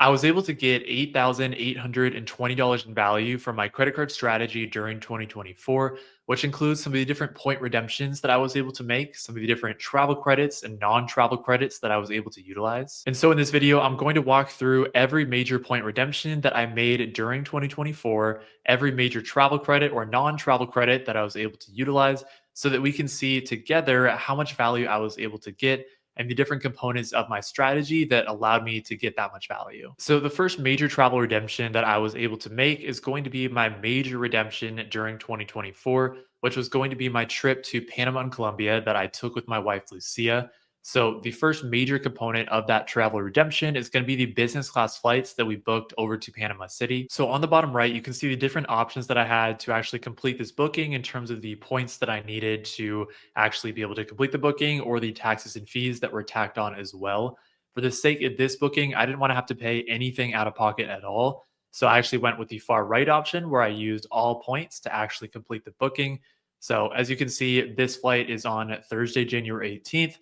I was able to get $8,820 in value from my credit card strategy during 2024, which includes some of the different point redemptions that I was able to make, some of the different travel credits and non travel credits that I was able to utilize. And so in this video, I'm going to walk through every major point redemption that I made during 2024, every major travel credit or non travel credit that I was able to utilize, so that we can see together how much value I was able to get and the different components of my strategy that allowed me to get that much value. So, the first major travel redemption that I was able to make is going to be my major redemption during 2024, which was going to be my trip to Panama and Colombia that I took with my wife, Lucia. So, the first major component of that travel redemption is going to be the business class flights that we booked over to Panama City. So, on the bottom right, you can see the different options that I had to actually complete this booking in terms of the points that I needed to actually be able to complete the booking or the taxes and fees that were tacked on as well. For the sake of this booking, I didn't want to have to pay anything out of pocket at all. So I actually went with the far right option where I used all points to actually complete the booking. So as you can see, this flight is on Thursday, January 18th.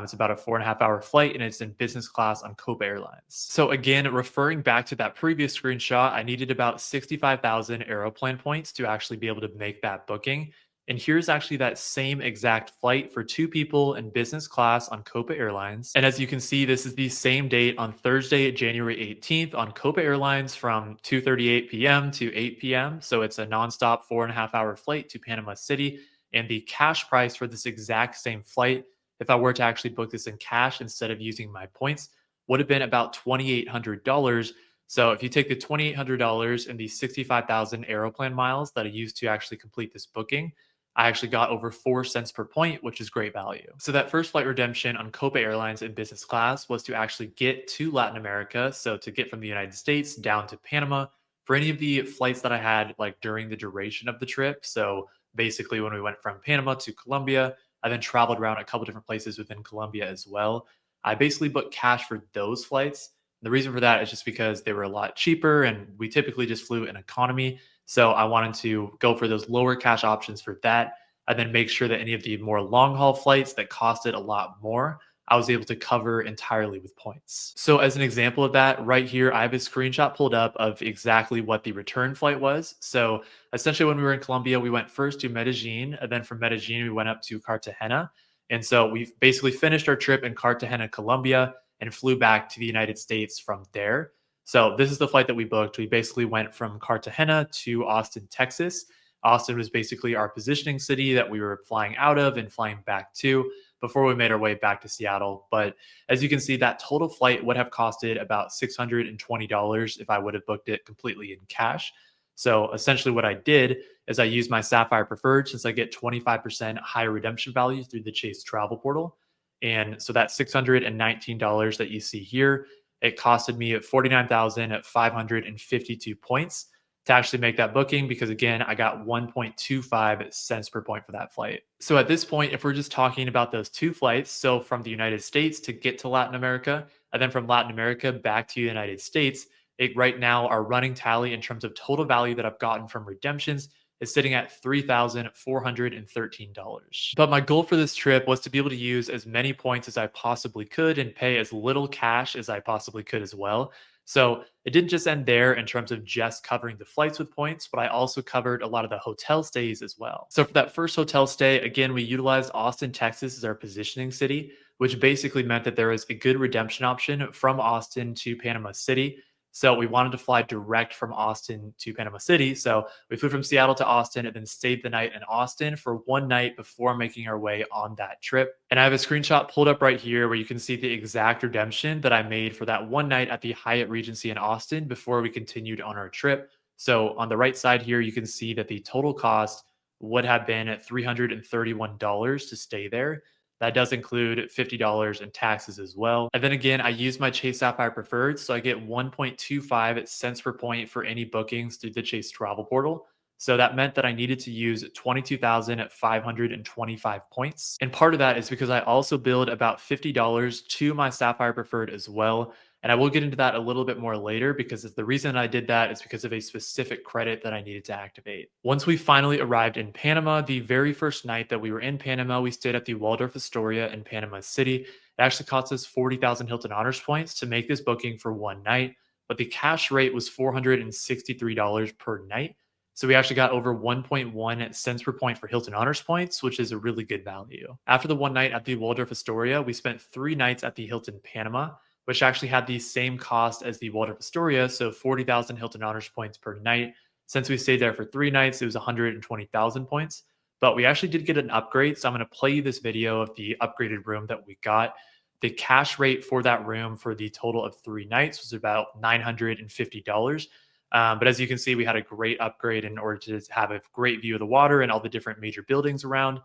It's about a 4.5 hour flight and it's in business class on Copa Airlines. So, again, referring back to that previous screenshot, I needed about 65,000 aeroplan points to actually be able to make that booking. And here's actually that same exact flight for two people in business class on Copa Airlines. And as you can see, this is the same date on Thursday, January 18th on Copa Airlines from 2:38 p.m. to 8 p.m. So it's a nonstop 4.5 hour flight to Panama City. And the cash price for this exact same flight, if I were to actually book this in cash instead of using my points, would have been about $2,800. So if you take the $2,800 and the 65,000 Aeroplan miles that I used to actually complete this booking, I actually got over 4 cents per point, which is great value. So that first flight redemption on Copa Airlines in business class was to actually get to Latin America. So to get from the United States down to Panama for any of the flights that I had like during the duration of the trip. So basically when we went from Panama to Colombia, I then traveled around a couple different places within Colombia as well. I basically booked cash for those flights. The reason for that is just because they were a lot cheaper and we typically just flew in economy. So I wanted to go for those lower cash options for that and then make sure that any of the more long haul flights that costed a lot more, I was able to cover entirely with points. So as an example of that, right here, I have a screenshot pulled up of exactly what the return flight was. So essentially when we were in Colombia, we went first to Medellin, and then from Medellin, we went up to Cartagena. And so we basically finished our trip in Cartagena, Colombia, and flew back to the United States from there. So this is the flight that we booked. We basically went from Cartagena to Austin, Texas. Austin was basically our positioning city that we were flying out of and flying back to before we made our way back to Seattle. But as you can see, that total flight would have costed about $620 if I would have booked it completely in cash. So essentially, what I did is I used my Sapphire Preferred since I get 25% higher redemption value through the Chase Travel Portal. And so that $619 that you see here, it costed me 49,552 points to actually make that booking because again, I got 1.25 cents per point for that flight. So at this point, if we're just talking about those two flights, so from the United States to get to Latin America, and then from Latin America back to the United States, right now our running tally in terms of total value that I've gotten from redemptions is sitting at $3,413. But my goal for this trip was to be able to use as many points as I possibly could and pay as little cash as I possibly could as well. So it didn't just end there in terms of just covering the flights with points, but I also covered a lot of the hotel stays as well. So for that first hotel stay, again, we utilized Austin, Texas as our positioning city, which basically meant that there was a good redemption option from Austin to Panama City. So we wanted to fly direct from Austin to Panama City. So we flew from Seattle to Austin and then stayed the night in Austin for one night before making our way on that trip. And I have a screenshot pulled up right here where you can see the exact redemption that I made for that one night at the Hyatt Regency in Austin before we continued on our trip. So on the right side here, you can see that the total cost would have been at $331 to stay there. That does include $50 in taxes as well. And then again, I use my Chase Sapphire Preferred, so I get 1.25 cents per point for any bookings through the Chase Travel Portal. So that meant that I needed to use 22,525 points. And part of that is because I also billed about $50 to my Sapphire Preferred as well. And I will get into that a little bit more later because the reason I did that is because of a specific credit that I needed to activate. Once we finally arrived in Panama, the very first night that we were in Panama, we stayed at the Waldorf Astoria in Panama City. It actually cost us 40,000 Hilton Honors points to make this booking for one night. but the cash rate was $463 per night. So we actually got over 1.1 cents per point for Hilton Honors points, which is a really good value. After the one night at the Waldorf Astoria, we spent 3 nights at the Hilton Panama, which actually had the same cost as the Waldorf Astoria, so 40,000 Hilton Honors points per night. Since we stayed there for 3 nights, it was 120,000 points. But we actually did get an upgrade, so I'm going to play you this video of the upgraded room that we got. The cash rate for that room for the total of 3 nights was about $950. But as you can see, we had a great upgrade in order to have a great view of the water and all the different major buildings around.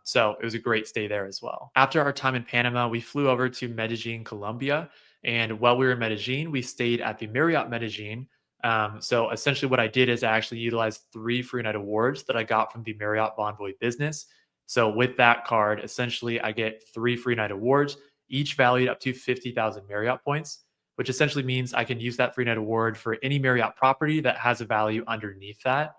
So it was a great stay there as well. After our time in Panama, we flew over to Medellin, Colombia. And while we were in Medellin, we stayed at the Marriott Medellin. So essentially, what I did is I actually utilized 3 free night awards that I got from the Marriott Bonvoy business. So with that card, essentially, I get 3 free night awards, each valued up to 50,000 Marriott points, which essentially means I can use that free night award for any Marriott property that has a value underneath that.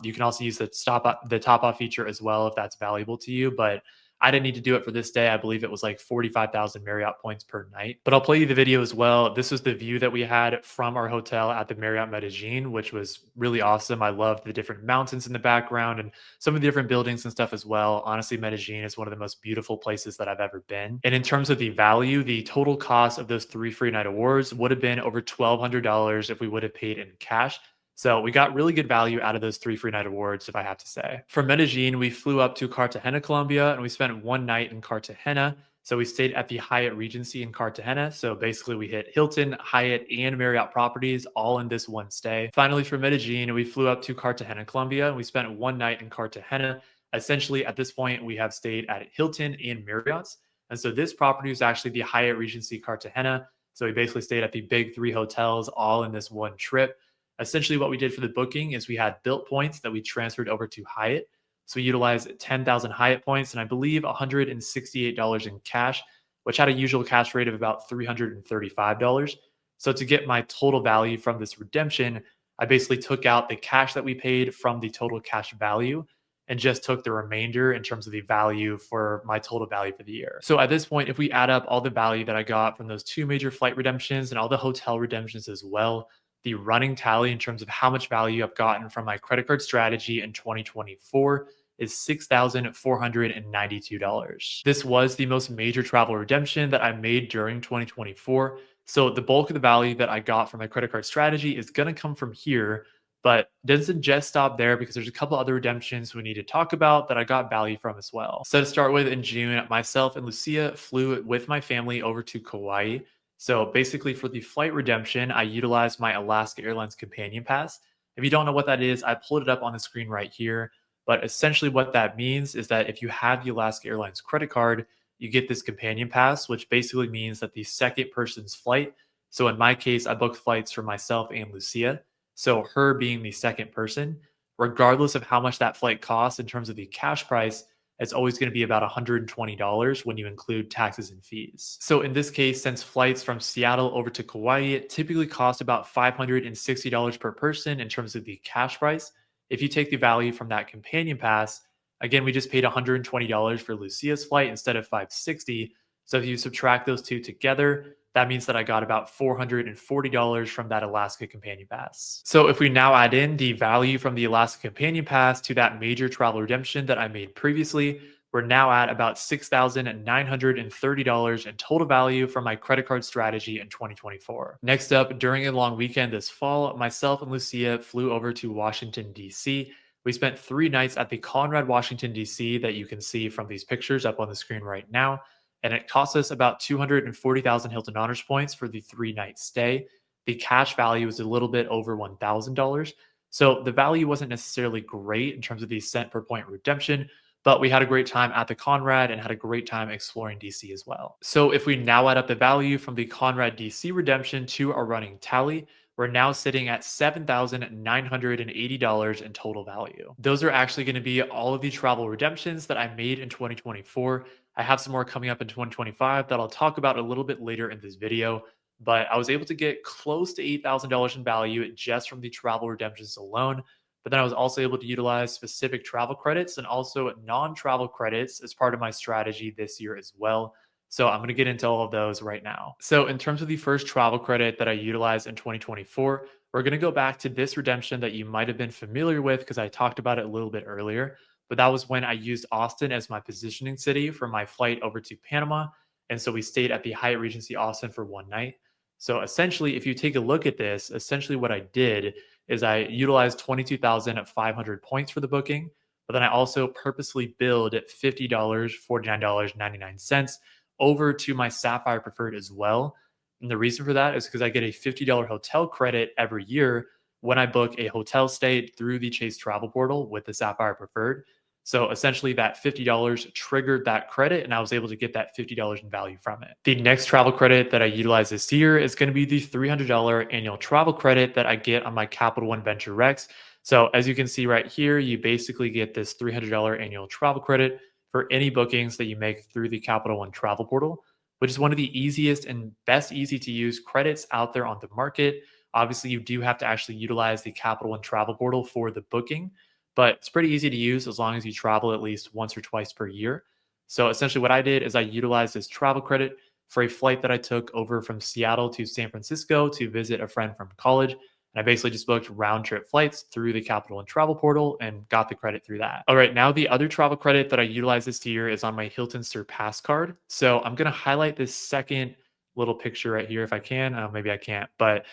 You can also use the top off feature as well if that's valuable to you. But I didn't need to do it for this day. I believe it was like 45,000 Marriott points per night. But I'll play you the video as well. This was the view that we had from our hotel at the Marriott Medellin, which was really awesome. I loved the different mountains in the background and some of the different buildings and stuff as well. Honestly, Medellin is one of the most beautiful places that I've ever been. And in terms of the value, the total cost of those 3 free night awards would have been over $1,200 if we would have paid in cash. So we got really good value out of those 3 free night awards, if I have to say. From Medellin, we flew up to Cartagena, Colombia, and we spent one night in Cartagena. So we stayed at the Hyatt Regency in Cartagena. So basically, we hit Hilton, Hyatt, and Marriott properties all in this one stay. Finally, from Medellin, we flew up to Cartagena, Colombia, and we spent one night in Cartagena. Essentially, at this point, we have stayed at Hilton and Marriott's. And so this property is actually the Hyatt Regency Cartagena. So we basically stayed at the big 3 hotels all in this one trip. Essentially, what we did for the booking is we had built points that we transferred over to Hyatt. So we utilized 10,000 Hyatt points and I believe $168 in cash, which had a usual cash rate of about $335. So to get my total value from this redemption, I basically took out the cash that we paid from the total cash value and just took the remainder in terms of the value for my total value for the year. So at this point, if we add up all the value that I got from those 2 major flight redemptions and all the hotel redemptions as well, the running tally in terms of how much value I've gotten from my credit card strategy in 2024 is $6,492. This was the most major travel redemption that I made during 2024. So the bulk of the value that I got from my credit card strategy is going to come from here, but it doesn't just stop there because there's a couple other redemptions we need to talk about that I got value from as well. So to start with, in June, myself and Lucia flew with my family over to Kauai. So basically, for the flight redemption, I utilized my Alaska Airlines Companion Pass. If you don't know what that is, I pulled it up on the screen right here. But essentially, what that means is that if you have the Alaska Airlines credit card, you get this Companion Pass, which basically means that the second person's flight. So in my case, I booked flights for myself and Lucia. So her being the second person, regardless of how much that flight costs in terms of the cash price, it's always going to be about $120 when you include taxes and fees. So in this case, since flights from Seattle over to Kauai typically cost about $560 per person in terms of the cash price, if you take the value from that companion pass, again, we just paid $120 for Lucia's flight instead of $560. So if you subtract those two together, that means that I got about $440 from that Alaska Companion Pass. So if we now add in the value from the Alaska Companion Pass to that major travel redemption that I made previously, we're now at about $6,930 in total value from my credit card strategy in 2024. Next up, during a long weekend this fall, myself and Lucia flew over to Washington, D.C. We spent 3 nights at the Conrad, Washington, D.C. that you can see from these pictures up on the screen right now. And it cost us about 240,000 Hilton Honors points for the 3 night stay. The cash value was a little bit over $1,000. So the value wasn't necessarily great in terms of the cent per point redemption, but we had a great time at the Conrad and had a great time exploring DC as well. So if we now add up the value from the Conrad DC redemption to our running tally, we're now sitting at $7,980 in total value. Those are actually going to be all of the travel redemptions that I made in 2024. I have some more coming up in 2025 that I'll talk about a little bit later in this video, but I was able to get close to $8,000 in value just from the travel redemptions alone. But then I was also able to utilize specific travel credits and also non-travel credits as part of my strategy this year as well. So I'm going to get into all of those right now. So in terms of the first travel credit that I utilized in 2024, we're going to go back to this redemption that you might have been familiar with because I talked about it a little bit earlier. But that was when I used Austin as my positioning city for my flight over to Panama. And so we stayed at the Hyatt Regency Austin for one night. So essentially, if you take a look at this, essentially what I did is I utilized 22,500 points for the booking, but then I also purposely billed at $50, $49.99 over to my Sapphire Preferred as well. And the reason for that is because I get a $50 hotel credit every year when I book a hotel stay through the Chase travel portal with the Sapphire Preferred. So essentially, that $50 triggered that credit, and I was able to get that $50 in value from it. The next travel credit that I utilize this year is going to be the $300 annual travel credit that I get on my Capital One Venture Rex. So, as you can see right here, you basically get this $300 annual travel credit for any bookings that you make through the Capital One travel portal, which is one of the easiest and best easy to use credits out there on the market. Obviously, you do have to actually utilize the Capital One travel portal for the booking, but it's pretty easy to use as long as you travel at least once or twice per year. So essentially, what I did is I utilized this travel credit for a flight that I took over from Seattle to San Francisco to visit a friend from college. And I basically just booked round trip flights through the Capital One travel portal and got the credit through that. All right, now the other travel credit that I utilized this year is on my Hilton Surpass card. So I'm going to highlight this second little picture right here if I can. Maybe I can't, but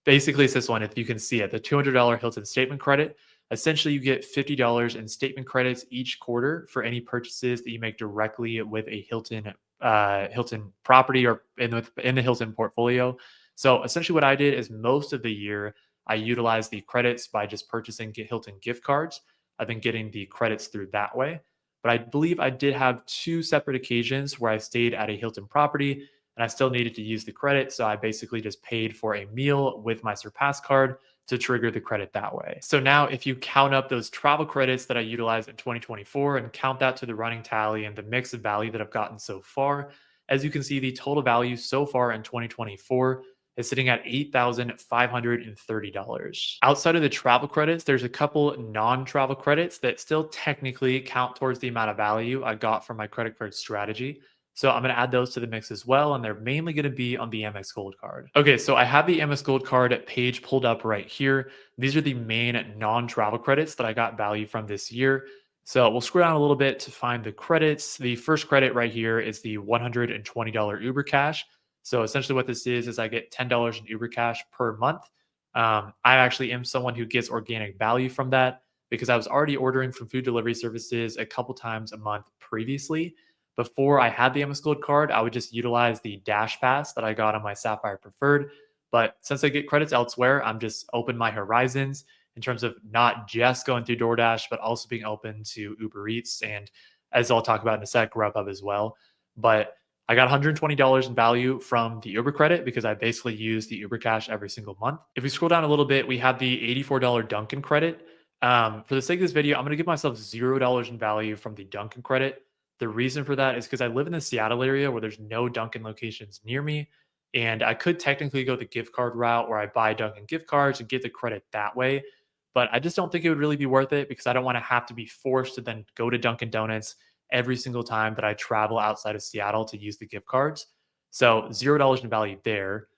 basically, it's this one. If you can see it, the $200 Hilton statement credit. Essentially, you get $50 in statement credits each quarter for any purchases that you make directly with a Hilton property or in the Hilton portfolio. So essentially, what I did is most of the year I utilized the credits by just purchasing Hilton gift cards. I've been getting the credits through that way. But I believe I did have two separate occasions where I stayed at a Hilton property and I still needed to use the credit. So I basically just paid for a meal with my Surpass card to trigger the credit that way. So now, if you count up those travel credits that I utilized in 2024 and count that to the running tally and the mix of value that I've gotten so far, as you can see, the total value so far in 2024 is sitting at $8,530. Outside of the travel credits, there's a couple non-travel credits that still technically count towards the amount of value I got from my credit card strategy. So I'm going to add those to the mix as well, and they're mainly going to be on the Amex Gold card. Okay, so I have the Amex Gold card page pulled up right here. These are the main non-travel credits that I got value from this year. So we'll scroll down a little bit to find the credits. The first credit right here is the $120 Uber Cash. So essentially what this is I get $10 in Uber Cash per month. I actually am someone who gets organic value from that because I was already ordering from food delivery services a couple times a month previously. Before I had the Amex Gold card, I would just utilize the Dash Pass that I got on my Sapphire Preferred. But since I get credits elsewhere, I'm just open my horizons in terms of not just going through DoorDash, but also being open to Uber Eats and, as I'll talk about in a sec, Grubhub as well. But I got $120 in value from the Uber credit because I basically use the Uber Cash every single month. If we scroll down a little bit, we have the $84 Dunkin' credit. For the sake of this video, I'm going to give myself $0 in value from the Dunkin' credit. The reason for that is because I live in the Seattle area where there's no Dunkin' locations near me. And I could technically go the gift card route where I buy Dunkin' gift cards and get the credit that way. But I just don't think it would really be worth it because I don't want to have to be forced to then go to Dunkin' Donuts every single time that I travel outside of Seattle to use the gift cards. So $0 in value there.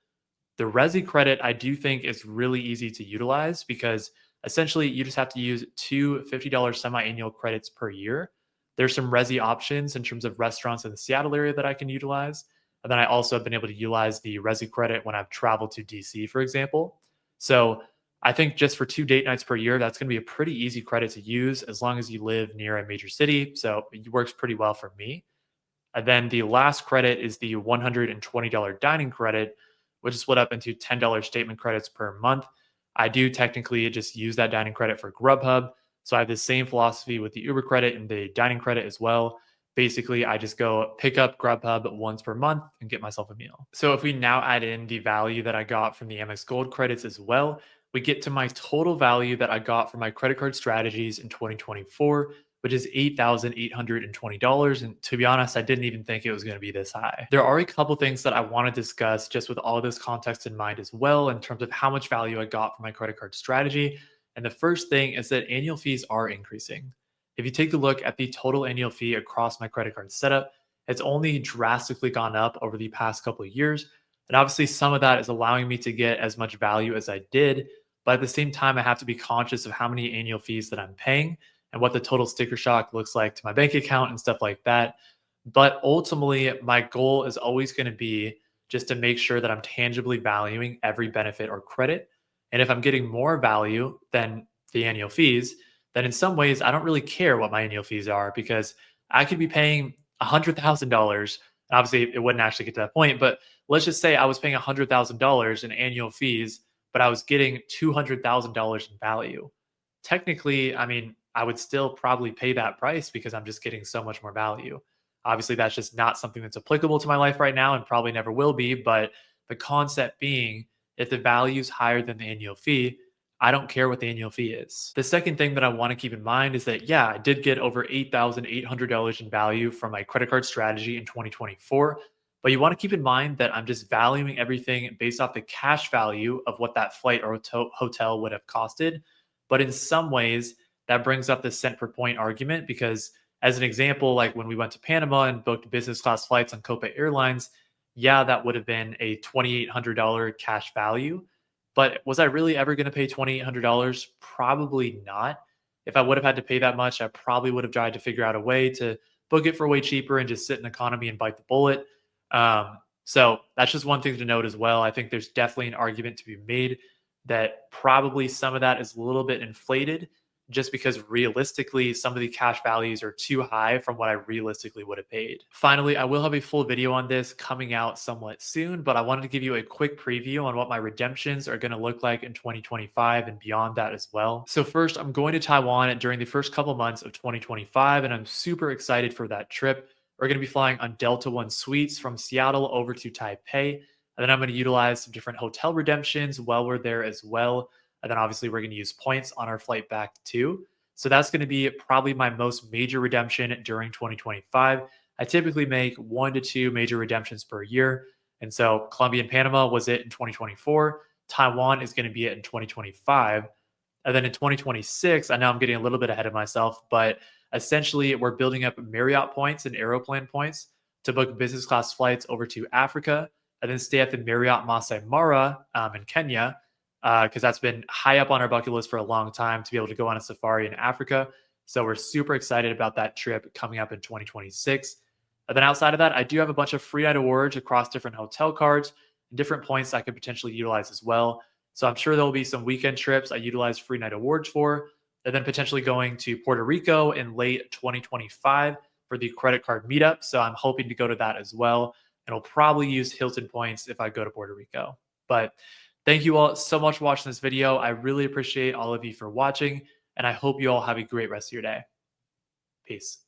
The Resi credit, I do think is really easy to utilize because essentially you just have to use two $50 semi-annual credits per year. There's some Resi options in terms of restaurants in the Seattle area that I can utilize. And then I also have been able to utilize the Resi credit when I've traveled to DC, for example. So I think just for 2 date nights per year, that's going to be a pretty easy credit to use as long as you live near a major city. So it works pretty well for me. And then the last credit is the $120 dining credit, which is split up into $10 statement credits per month. I do technically just use that dining credit for Grubhub. So I have the same philosophy with the Uber credit and the dining credit as well. Basically, I just go pick up Grubhub once per month and get myself a meal. So if we now add in the value that I got from the Amex Gold credits as well, we get to my total value that I got from my credit card strategies in 2024, which is $8,820. And to be honest, I didn't even think it was going to be this high. There are a couple things that I want to discuss just with all this context in mind as well, in terms of how much value I got from my credit card strategy. And the first thing is that annual fees are increasing. If you take a look at the total annual fee across my credit card setup, It's only drastically gone up over the past couple of years. And obviously, some of that is allowing me to get as much value as I did. But at the same time, I have to be conscious of how many annual fees that I'm paying and what the total sticker shock looks like to my bank account and stuff like that. But ultimately, my goal is always going to be just to make sure that I'm tangibly valuing every benefit or credit. And if I'm getting more value than the annual fees, then in some ways, I don't really care what my annual fees are because I could be paying $100,000. Obviously, it wouldn't actually get to that point, but let's just say I was paying $100,000 in annual fees, but I was getting $200,000 in value. Technically, I mean, I would still probably pay that price because I'm just getting so much more value. Obviously, that's just not something that's applicable to my life right now and probably never will be. But the concept being, if the value is higher than the annual fee, I don't care what the annual fee is. The second thing that I want to keep in mind is that, yeah, I did get over $8,800 in value from my credit card strategy in 2024. But you want to keep in mind that I'm just valuing everything based off the cash value of what that flight or hotel would have costed. But in some ways, that brings up the cent per point argument because, as an example, like when we went to Panama and booked business class flights on Copa Airlines, yeah, that would have been a $2,800 cash value. But was I really ever going to pay $2,800? Probably not. If I would have had to pay that much, I probably would have tried to figure out a way to book it for way cheaper and just sit in economy and bite the bullet. So that's just one thing to note as well. I think there's definitely an argument to be made that probably some of that is a little bit inflated just because realistically some of the cash values are too high from what I realistically would have paid. Finally, I will have a full video on this coming out somewhat soon, but I wanted to give you a quick preview on what my redemptions are going to look like in 2025 and beyond that as well. So first, I'm going to Taiwan during the first couple months of 2025 and I'm super excited for that trip. We're going to be flying on Delta One suites from Seattle over to Taipei. And then I'm going to utilize some different hotel redemptions while we're there as well. And then obviously we're going to use points on our flight back too. So that's going to be probably my most major redemption during 2025. I typically make 1 to 2 major redemptions per year. And so Colombia and Panama was it in 2024. Taiwan is going to be it in 2025. And then in 2026, I know I'm getting a little bit ahead of myself, but essentially we're building up Marriott points and Aeroplan points to book business class flights over to Africa and then stay at the Marriott Masai Mara in Kenya because that's been high up on our bucket list for a long time to be able to go on a safari in Africa. So we're super excited about that trip coming up in 2026. And then outside of that, I do have a bunch of free night awards across different hotel cards and different points I could potentially utilize as well. So I'm sure there'll be some weekend trips I utilize free night awards for, and then potentially going to Puerto Rico in late 2025 for the credit card meetup. So I'm hoping to go to that as well. And I'll probably use Hilton points if I go to Puerto Rico. But thank you all so much for watching this video. I really appreciate all of you for watching, and I hope you all have a great rest of your day. Peace.